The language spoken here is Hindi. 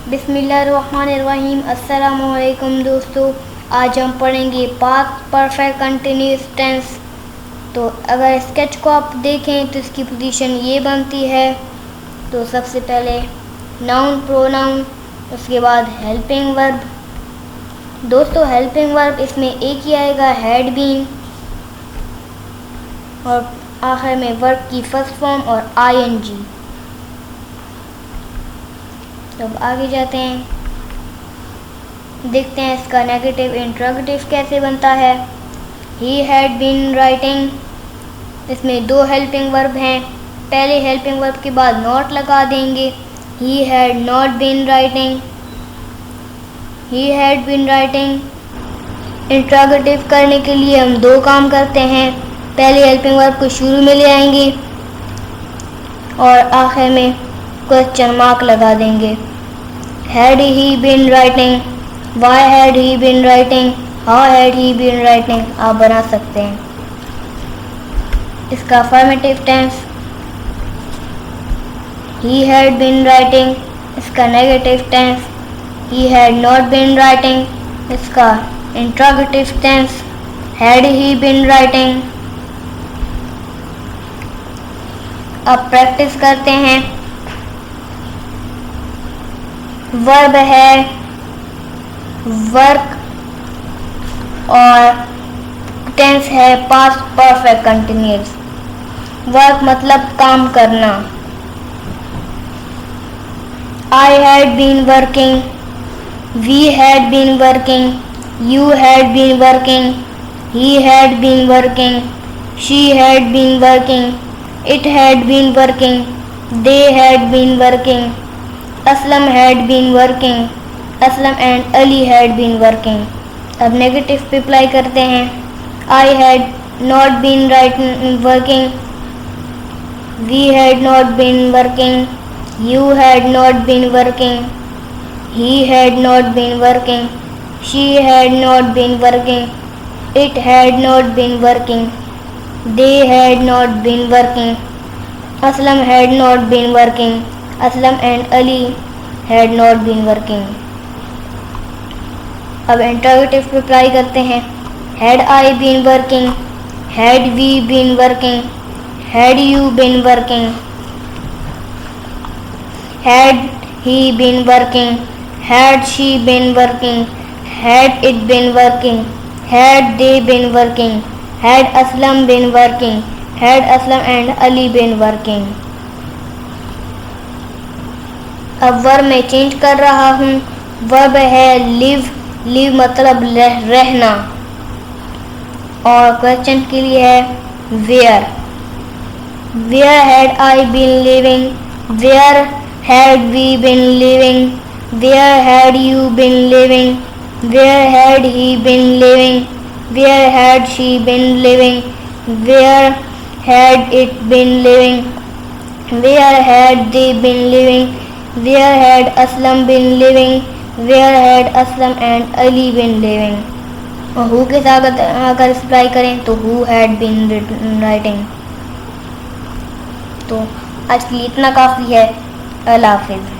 बिस्मिल्लाहिर्रहमानिर्रहीम। अस्सलामुअलैकुम दोस्तों, आज हम पढ़ेंगे पास्ट परफेक्ट कंटिन्यूस टेंस। तो अगर स्केच को आप देखें तो इसकी पोजीशन ये बनती है। तो सबसे पहले नाउन प्रोनाउन, उसके बाद हेल्पिंग वर्ब। दोस्तों हेल्पिंग वर्ब इसमें एक ही आएगा, हैड बीन, और आखिर में वर्ब की फर्स्ट फॉर्म और आईएनजी। तब आगे जाते हैं, देखते हैं इसका नेगेटिव इंट्रोगेटिव कैसे बनता है। ही हैड बीन राइटिंग, इसमें दो हेल्पिंग वर्ब हैं। पहले हेल्पिंग वर्ब के बाद नॉट लगा देंगे। He had not been writing, he had been writing. Interrogative करने के लिए हम दो काम करते हैं। पहले हेल्पिंग वर्ब को शुरू में ले आएंगे और आखिर में क्वेश्चन मार्क लगा देंगे। Had he been writing, why had he been writing, how had he been writing आप बना सकते हैं। इसका affirmative tense he had been writing, इसका negative tense he had not been writing, इसका interrogative tense had he been writing. अब प्रैक्टिस करते हैं। वर्ब है वर्क और टेंस है पास्ट परफेक्ट कंटिन्यूअस। वर्क मतलब काम करना। I had been working, we had been working, you had been working, he had been working, she had been working, it had been working, they had been working, Aslam had been working, Aslam and Ali had been working. अब नेगेटिव पे अप्लाई करते हैं। I had not been working, we had not been working, you had not been working, he had not been working, she had not been working, it had not been working, they had not been working, Aslam had not been working, Aslam and Ali had not been working. अब इंट्रोगेटिव पे अप्लाई करते हैं। Had I been working, had we been working, had you been working, had he been working, had she been working, had it been working, had they been working, had Aslam been working, had Aslam and Ali been working. अब वर्ब में चेंज कर रहा हूँ। वर्ब है लिव, लिव मतलब रहना, और क्वेश्चन के लिए है where. Where had I been living, where had we been living, where had you been living, where had he been living, where had she been living, where had it been living, where had they been living, where had Aslam been living, where had Aslam and Ali been living. और हु के साथ अगर अप्लाई करें तो हु हैड बीन राइटिंग। तो आज के लिए इतना काफ़ी है। अल्लाह हाफिज़।